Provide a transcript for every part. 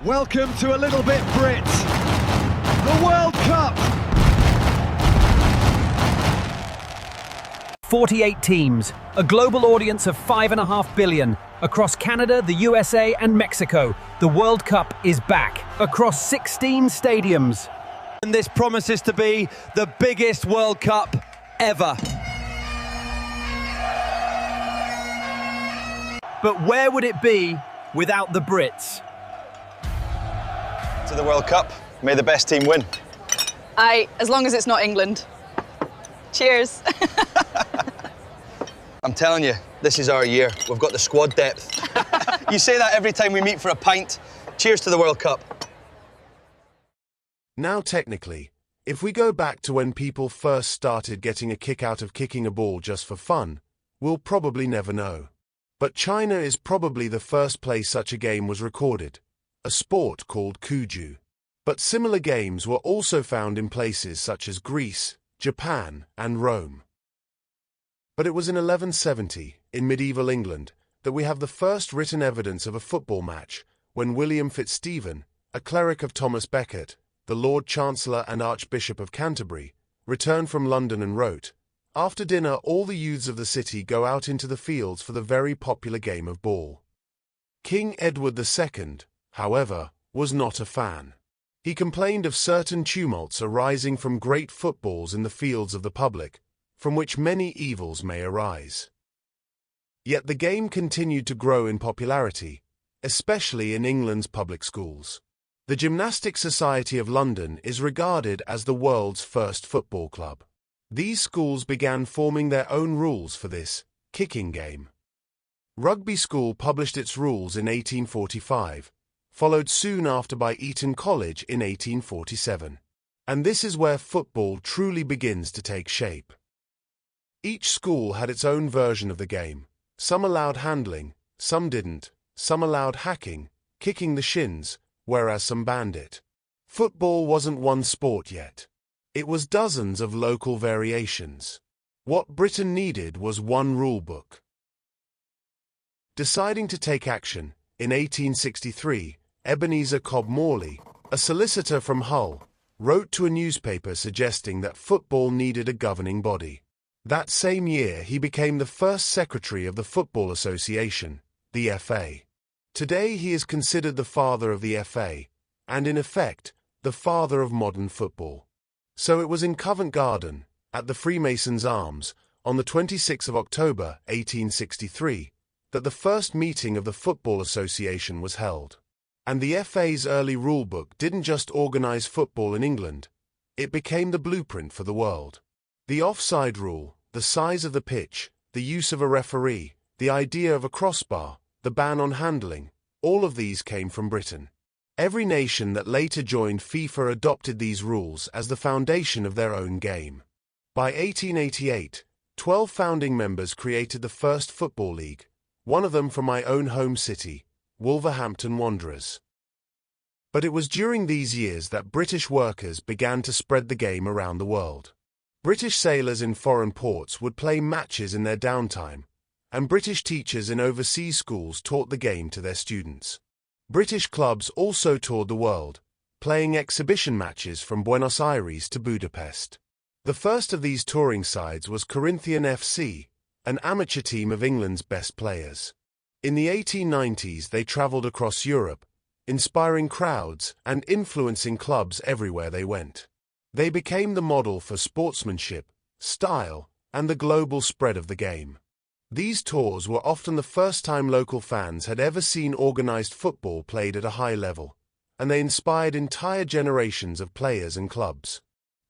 Welcome to a little bit Brit, the World Cup. 48 teams, a global audience of 5.5 billion. Across Canada, the USA and Mexico, the World Cup is back. Across 16 stadiums. And this promises to be the biggest World Cup ever. But where would it be without the Brits? To the World Cup. May the best team win. As long as it's not England. Cheers. I'm telling you, this is our year. We've got the squad depth. You say that every time we meet for a pint. Cheers to the World Cup. Now technically, if we go back to when people first started getting a kick out of kicking a ball just for fun, we'll probably never know. But China is probably the first place such a game was recorded, a sport called Kuju. But similar games were also found in places such as Greece, Japan, and Rome. But it was in 1170, in medieval England, that we have the first written evidence of a football match, when William Fitzstephen, a cleric of Thomas Becket, the Lord Chancellor and Archbishop of Canterbury, returned from London and wrote, "After dinner all the youths of the city go out into the fields for the very popular game of ball." King Edward II, however, was not a fan. He complained of certain tumults arising from great footballs in the fields of the public, from which many evils may arise. Yet the game continued to grow in popularity, especially in England's public schools. The Gymnastic Society of London is regarded as the world's first football club. These schools began forming their own rules for this kicking game. Rugby School published its rules in 1845, followed soon after by Eton College in 1847. And this is where football truly begins to take shape. Each school had its own version of the game. Some allowed handling, some didn't, some allowed hacking, kicking the shins, whereas some banned it. Football wasn't one sport yet. It was dozens of local variations. What Britain needed was one rule book. Deciding to take action, in 1863, Ebenezer Cobb Morley, a solicitor from Hull, wrote to a newspaper suggesting that football needed a governing body. That same year he became the first secretary of the Football Association, the FA. Today he is considered the father of the FA, and in effect, the father of modern football. So it was in Covent Garden, at the Freemasons' Arms, on the 26th of October 1863, that the first meeting of the Football Association was held. And the FA's early rulebook didn't just organize football in England, it became the blueprint for the world. The offside rule, the size of the pitch, the use of a referee, the idea of a crossbar, the ban on handling, all of these came from Britain. Every nation that later joined FIFA adopted these rules as the foundation of their own game. By 1888, 12 founding members created the first football league, one of them from my own home city, Wolverhampton Wanderers. But it was during these years that British workers began to spread the game around the world. British sailors in foreign ports would play matches in their downtime, and British teachers in overseas schools taught the game to their students. British clubs also toured the world, playing exhibition matches from Buenos Aires to Budapest. The first of these touring sides was Corinthian FC, an amateur team of England's best players. In the 1890s they travelled across Europe, inspiring crowds and influencing clubs everywhere they went. They became the model for sportsmanship, style, and the global spread of the game. These tours were often the first time local fans had ever seen organized football played at a high level, and they inspired entire generations of players and clubs.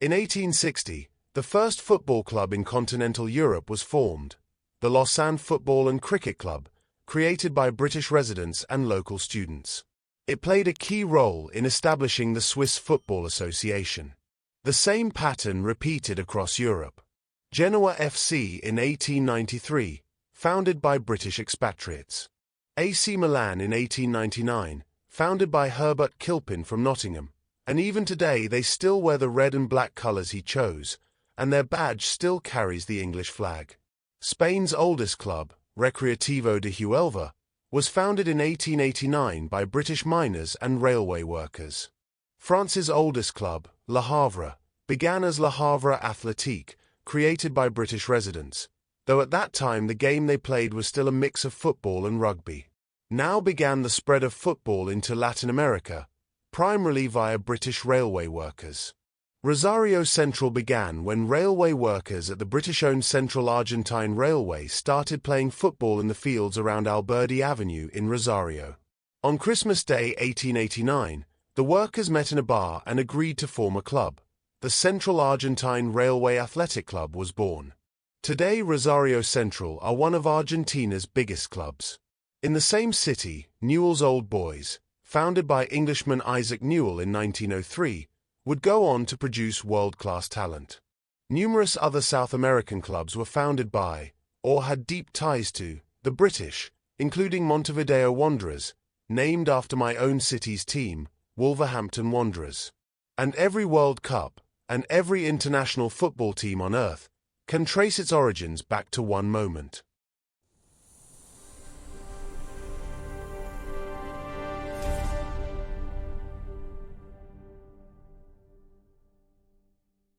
In 1860, the first football club in continental Europe was formed, the Lausanne Football and Cricket Club, created by British residents and local students. It played a key role in establishing the Swiss Football Association. The same pattern repeated across Europe. Genoa FC in 1893, founded by British expatriates. AC Milan in 1899, founded by Herbert Kilpin from Nottingham, and even today they still wear the red and black colours he chose, and their badge still carries the English flag. Spain's oldest club, Recreativo de Huelva, was founded in 1889 by British miners and railway workers. France's oldest club, Le Havre, began as Le Havre Athletique, created by British residents, though at that time the game they played was still a mix of football and rugby. Now began the spread of football into Latin America, primarily via British railway workers. Rosario Central began when railway workers at the British-owned Central Argentine Railway started playing football in the fields around Alberdi Avenue in Rosario. On Christmas Day 1889, the workers met in a bar and agreed to form a club. The Central Argentine Railway Athletic Club was born. Today, Rosario Central are one of Argentina's biggest clubs. In the same city, Newell's Old Boys, founded by Englishman Isaac Newell in 1903, would go on to produce world-class talent. Numerous other South American clubs were founded by, or had deep ties to, the British, including Montevideo Wanderers, named after my own city's team, Wolverhampton Wanderers. And every World Cup, and every international football team on earth, can trace its origins back to one moment.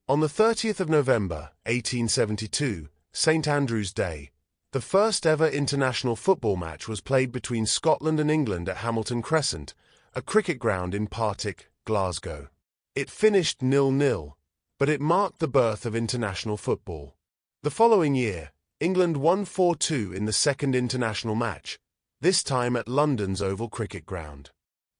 On the 30th of November, 1872, St. Andrew's Day, the first ever international football match was played between Scotland and England at Hamilton Crescent, a cricket ground in Partick, Glasgow. It finished 0-0, but it marked the birth of international football. The following year, England won 4-2 in the second international match, this time at London's Oval Cricket Ground.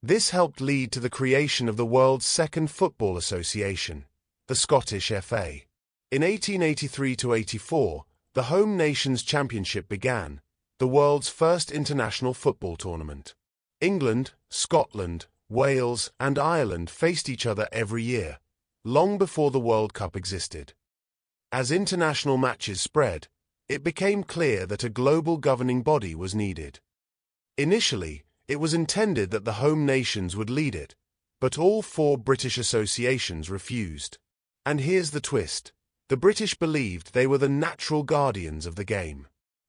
This helped lead to the creation of the world's second football association, the Scottish FA. In 1883–84, the Home Nations Championship began, the world's first international football tournament. England, Scotland, Wales, and Ireland faced each other every year, long before the World Cup existed. As international matches spread, it became clear that a global governing body was needed. Initially, it was intended that the home nations would lead it, but all four British associations refused. And here's the twist. The British believed they were the natural guardians of the game.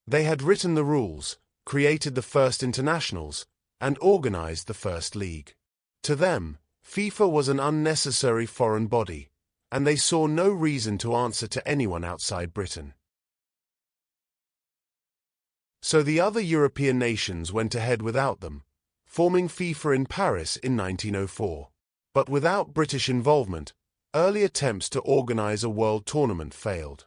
They had written the rules, created the first internationals, and organized the first league. To them, FIFA was an unnecessary foreign body, and they saw no reason to answer to anyone outside Britain. So the other European nations went ahead without them, forming FIFA in Paris in 1904. But without British involvement, early attempts to organize a world tournament failed.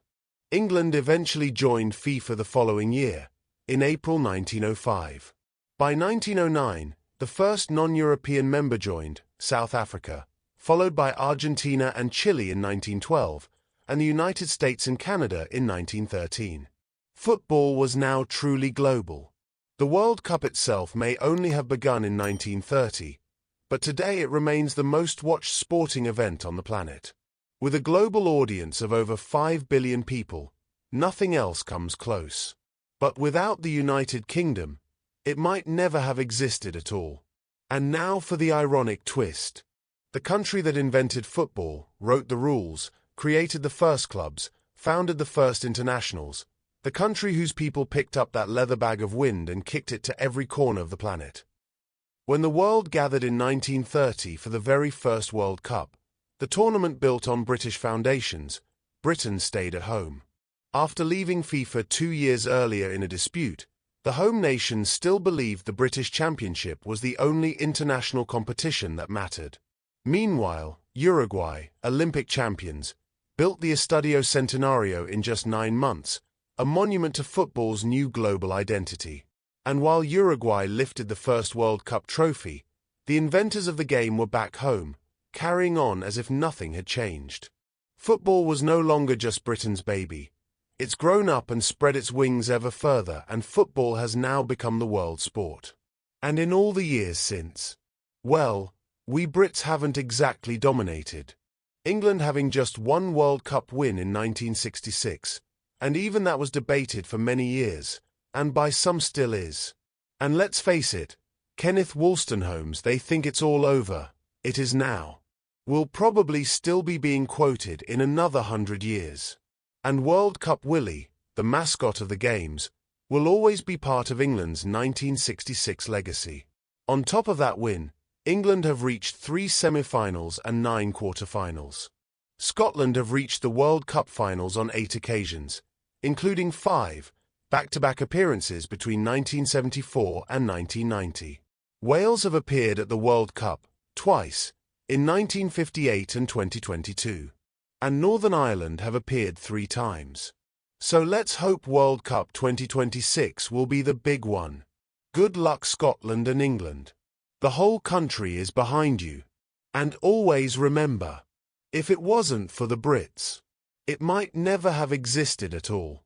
England eventually joined FIFA the following year, in April 1905. By 1909, the first non-European member joined, South Africa, followed by Argentina and Chile in 1912, and the United States and Canada in 1913. Football was now truly global. The World Cup itself may only have begun in 1930, but today it remains the most-watched sporting event on the planet. With a global audience of over 5 billion people, nothing else comes close. But without the United Kingdom, it might never have existed at all. And now for the ironic twist. The country that invented football, wrote the rules, created the first clubs, founded the first internationals, the country whose people picked up that leather bag of wind and kicked it to every corner of the planet. When the world gathered in 1930 for the very first World Cup, the tournament built on British foundations, Britain stayed at home. After leaving FIFA 2 years earlier in a dispute, the home nation still believed the British Championship was the only international competition that mattered. Meanwhile, Uruguay, Olympic champions, built the Estadio Centenario in just 9 months, a monument to football's new global identity. And while Uruguay lifted the first World Cup trophy, the inventors of the game were back home, carrying on as if nothing had changed. Football was no longer just Britain's baby. It's grown up and spread its wings ever further, and football has now become the world sport. And in all the years since, well, we Brits haven't exactly dominated. England having just one World Cup win in 1966, and even that was debated for many years, and by some still is. And let's face it, Kenneth Wolstenholmes, they think it's all over. It is now. Will probably still be being quoted in another 100 years. And World Cup Willie, the mascot of the games, will always be part of England's 1966 legacy. On top of that win, England have reached 3 semi-finals and 9 quarter-finals. Scotland have reached the World Cup finals on 8 occasions, including 5 back-to-back appearances between 1974 and 1990. Wales have appeared at the World Cup twice, in 1958 and 2022. And Northern Ireland have appeared 3 times. So let's hope World Cup 2026 will be the big one. Good luck, Scotland and England. The whole country is behind you. And always remember, if it wasn't for the Brits, it might never have existed at all.